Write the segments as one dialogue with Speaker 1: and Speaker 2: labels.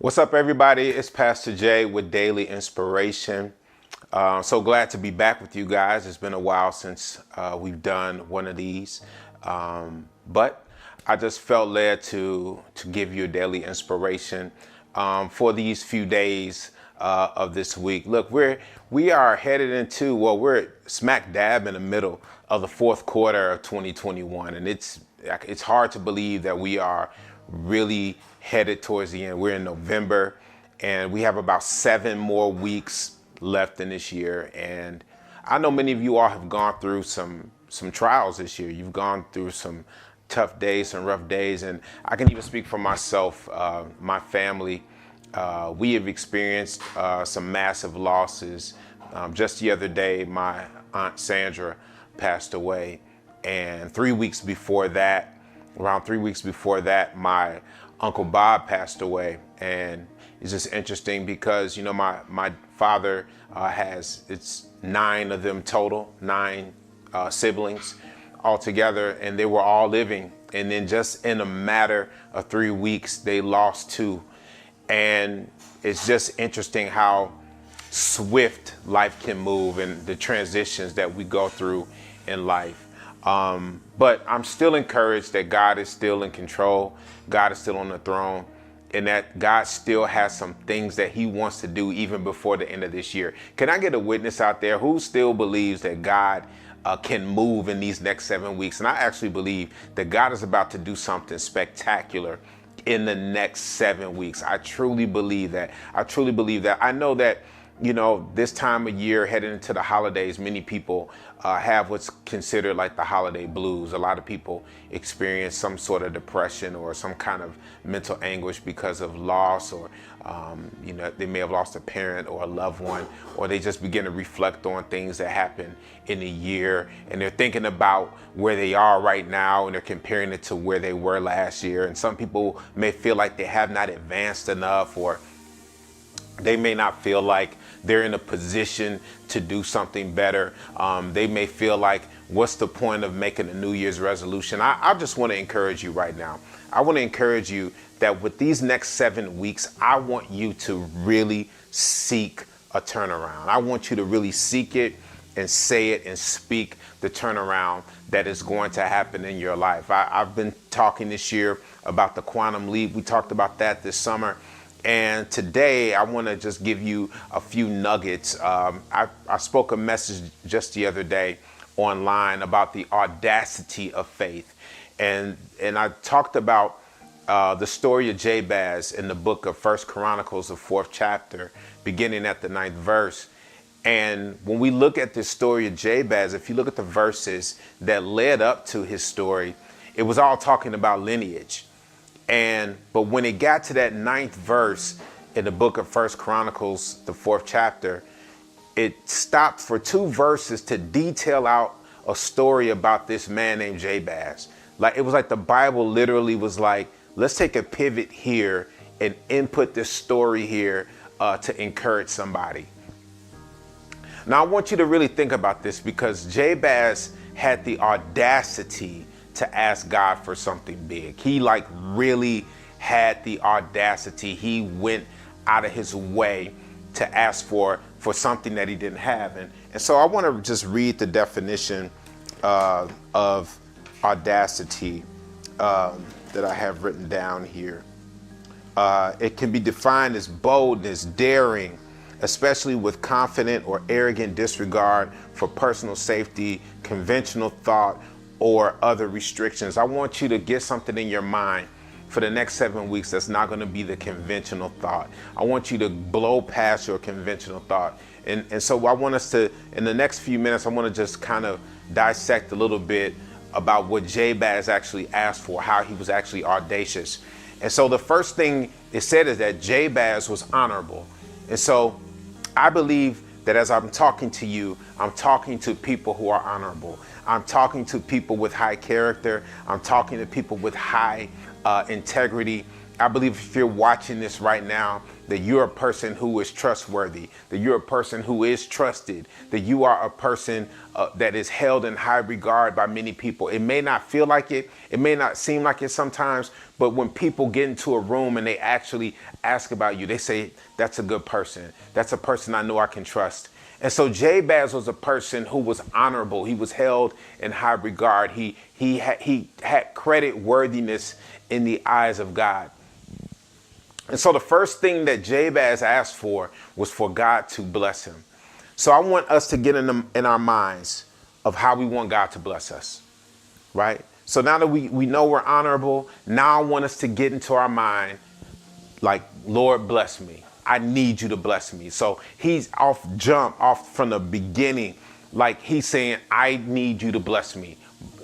Speaker 1: What's up, everybody? It's Pastor J with Daily Inspiration. So glad to be back with you guys. It's been a while since we've done one of these, but I just felt led to give you a daily inspiration for these few days of this week. Look, we are headed into we're smack dab in the middle of the fourth quarter of 2021, and it's hard to believe that we are really headed towards the end. We're in November, and we have about 7 more weeks left in this year. And I know many of you all have gone through some trials this year. You've gone through some tough days, some rough days, and I can even speak for myself, my family. We have experienced some massive losses. Just the other day, my Aunt Sandra passed away, and 3 weeks before that, around 3 weeks before that, my Uncle Bob passed away. And it's just interesting because, you know, my father it's 9 of them total, 9 siblings altogether, and they were all living. And then just in a matter of 3 weeks, they lost 2. And it's just interesting how swift life can move and the transitions that we go through in life. But I'm still encouraged that God is still in control. God is still on the throne, and that God still has some things that he wants to do even before the end of this year. Can I get a witness out there who still believes that God can move in these next 7 weeks? And I actually believe that God is about to do something spectacular in the next 7 weeks. I truly believe that. I know that, you know, this time of year, heading into the holidays, many people have what's considered like the holiday blues. A lot of people experience some sort of depression or some kind of mental anguish because of loss, or, you know, they may have lost a parent or a loved one, or they just begin to reflect on things that happened in a year, and they're thinking about where they are right now, and they're comparing it to where they were last year. And some people may feel like they have not advanced enough, or they may not feel like they're in a position to do something better. They may feel like, what's the point of making a New Year's resolution? I just want to encourage you right now. I want to encourage you that with these next 7 weeks, I want you to really seek a turnaround. I want you to really seek it and say it and speak the turnaround that is going to happen in your life. I've been talking this year about the quantum leap. We talked about that this summer. And today I want to just give you a few nuggets. I spoke a message just the other day online about the audacity of faith. And I talked about the story of Jabez in the book of 1 Chronicles, the 4th chapter, beginning at the 9th verse. And when we look at this story of Jabez, if you look at the verses that led up to his story, it was all talking about lineage. But when it got to that 9th verse in the book of 1 Chronicles, the 4th chapter, it stopped for 2 verses to detail out a story about this man named Jabez. Like, it was like the Bible literally was like, let's take a pivot here and input this story here to encourage somebody. Now, I want you to really think about this, because Jabez had the audacity to ask God for something big. He really had the audacity. He went out of his way to ask for something that he didn't have. And so I want to just read the definition of audacity that I have written down here. It can be defined as boldness, daring, especially with confident or arrogant disregard for personal safety, conventional thought, or other restrictions. I want you to get something in your mind for the next 7 weeks that's not going to be the conventional thought. I want you to blow past your conventional thought. And so I want us to, in the next few minutes, I want to just kind of dissect a little bit about what Jabez actually asked for, how he was actually audacious. And so the first thing it said is that Jabez was honorable. And so I believe that as I'm talking to you, I'm talking to people who are honorable. I'm talking to people with high character. I'm talking to people with high integrity. I believe if you're watching this right now, that you're a person who is trustworthy, that you're a person who is trusted, that you are a person that is held in high regard by many people. It may not feel like it. It may not seem like it sometimes, but when people get into a room and they actually ask about you, they say, that's a good person. That's a person I know I can trust. And so Jabez was a person who was honorable. He was held in high regard. He had credit worthiness in the eyes of God. And so the first thing that Jabez asked for was for God to bless him. So I want us to get in our minds of how we want God to bless us, right? So now that we know we're honorable, now I want us to get into our mind like, Lord, bless me. I need you to bless me. So he's off from the beginning, like he's saying, I need you to bless me.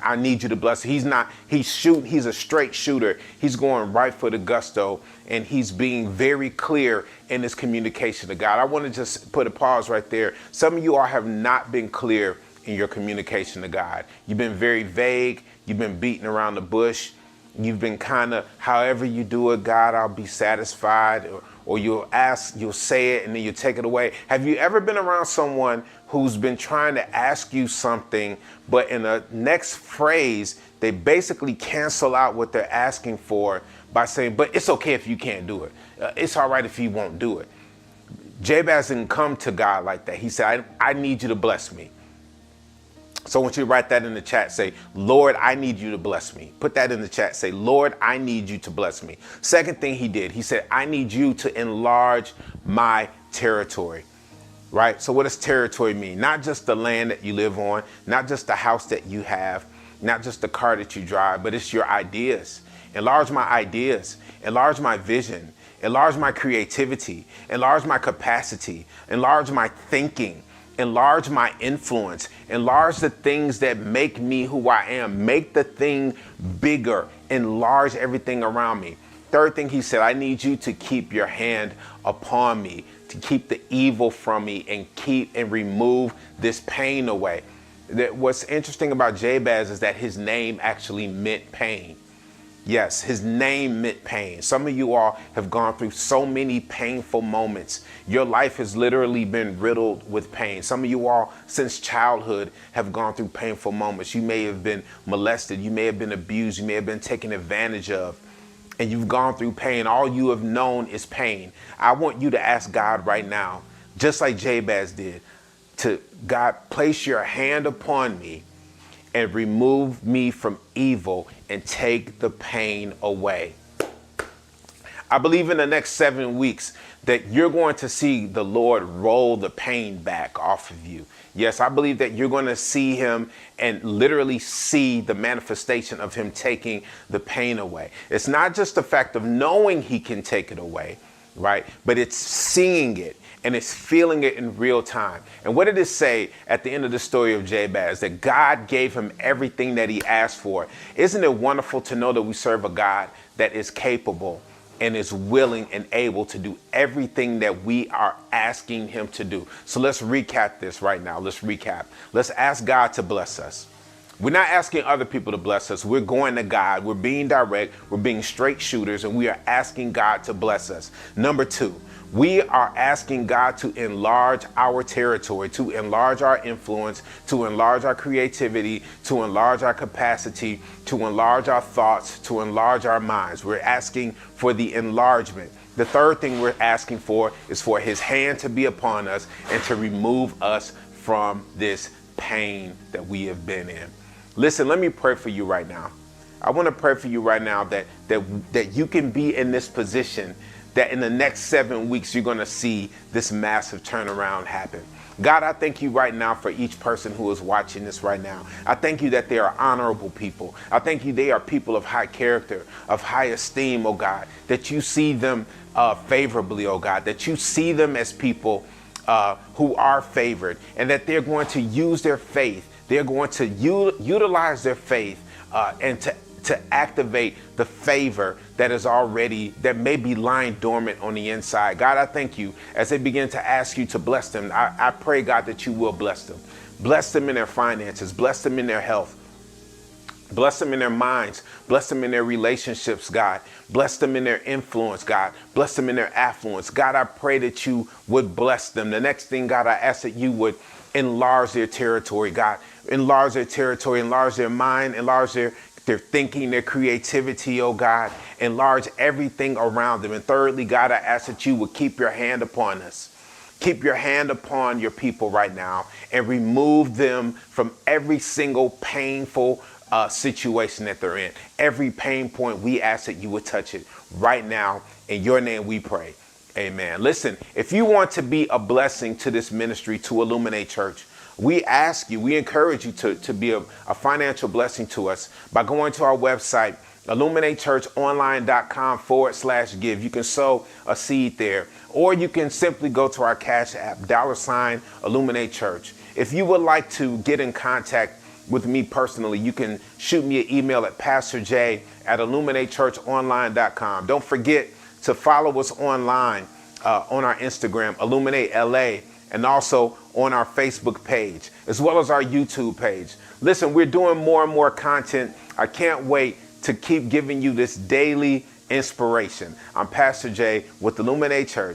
Speaker 1: I need you to bless. He's a straight shooter. He's going right for the gusto, and he's being very clear in his communication to God. I want to just put a pause right there. Some of you all have not been clear in your communication to God. You've been very vague. You've been beating around the bush. You've been kind of, however you do it, God, I'll be satisfied. Or you'll say it and then you take it away. Have you ever been around someone who's been trying to ask you something, but in the next phrase, they basically cancel out what they're asking for by saying, but it's okay if you can't do it. It's all right if you won't do it. Jabez didn't come to God like that. He said, I need you to bless me. So I want you to write that in the chat. Say, Lord, I need you to bless me. Put that in the chat. Say, Lord, I need you to bless me. Second thing he did, he said, I need you to enlarge my territory. Right? So what does territory mean? Not just the land that you live on, not just the house that you have, not just the car that you drive, but it's your ideas. Enlarge my ideas. Enlarge my vision. Enlarge my creativity. Enlarge my capacity. Enlarge my thinking. Enlarge my influence. Enlarge the things that make me who I am. Make the thing bigger. Enlarge everything around me. Third thing he said, I need you to keep your hand upon me, to keep the evil from me and remove this pain away. What's interesting about Jabez is that his name actually meant pain. Yes, his name meant pain. Some of you all have gone through so many painful moments. Your life has literally been riddled with pain. Some of you all since childhood have gone through painful moments. You may have been molested. You may have been abused. You may have been taken advantage of. And you've gone through pain. All you have known is pain. I want you to ask God right now, just like Jabez did, to God, place your hand upon me and remove me from evil and take the pain away. I believe in the next 7 weeks that you're going to see the Lord roll the pain back off of you. Yes, I believe that you're going to see him and literally see the manifestation of him taking the pain away. It's not just the fact of knowing he can take it away, right? But it's seeing it. And it's feeling it in real time. And what did it say at the end of the story of Jabez? That God gave him everything that he asked for. Isn't it wonderful to know that we serve a God that is capable and is willing and able to do everything that we are asking him to do? So let's recap this right now. Let's recap. Let's ask God to bless us. We're not asking other people to bless us. We're going to God. We're being direct. We're being straight shooters, and we are asking God to bless us. Number 2, we are asking God to enlarge our territory, to enlarge our influence, to enlarge our creativity, to enlarge our capacity, to enlarge our thoughts, to enlarge our minds. We're asking for the enlargement. The third thing we're asking for is for his hand to be upon us and to remove us from this pain that we have been in. Listen, let me pray for you right now. I want to pray for you right now that you can be in this position, that in the next 7 weeks, you're going to see this massive turnaround happen. God, I thank you right now for each person who is watching this right now. I thank you that they are honorable people. I thank you they are people of high character, of high esteem, oh God, that you see them favorably, oh God, that you see them as people who are favored, and that they're going to use their faith. They're going to utilize their faith and to activate the favor that may be lying dormant on the inside. God, I thank you as they begin to ask you to bless them. I pray, God, that you will bless them. Bless them in their finances. Bless them in their health. Bless them in their minds. Bless them in their relationships, God. Bless them in their influence, God. Bless them in their affluence. God, I pray that you would bless them. The next thing, God, I ask that you would enlarge their territory, God. Enlarge their territory, enlarge their mind, enlarge their thinking, their creativity, oh God. Enlarge everything around them. And thirdly, God, I ask that you would keep your hand upon us. Keep your hand upon your people right now and remove them from every single painful situation that they're in. Every pain point, we ask that you would touch it right now. In your name we pray. Amen. Listen, if you want to be a blessing to this ministry, to Illuminate Church, we ask you, we encourage you to be a financial blessing to us by going to our website, IlluminateChurchOnline.com/give. You can sow a seed there, or you can simply go to our Cash App, $Illuminate Church. If you would like to get in contact with me personally, you can shoot me an email at pastorj@IlluminateChurchOnline.com. Don't forget to follow us online on our Instagram, Illuminate LA, and also on our Facebook page, as well as our YouTube page. Listen, we're doing more and more content. I can't wait to keep giving you this daily inspiration. I'm Pastor J with Illuminate Church.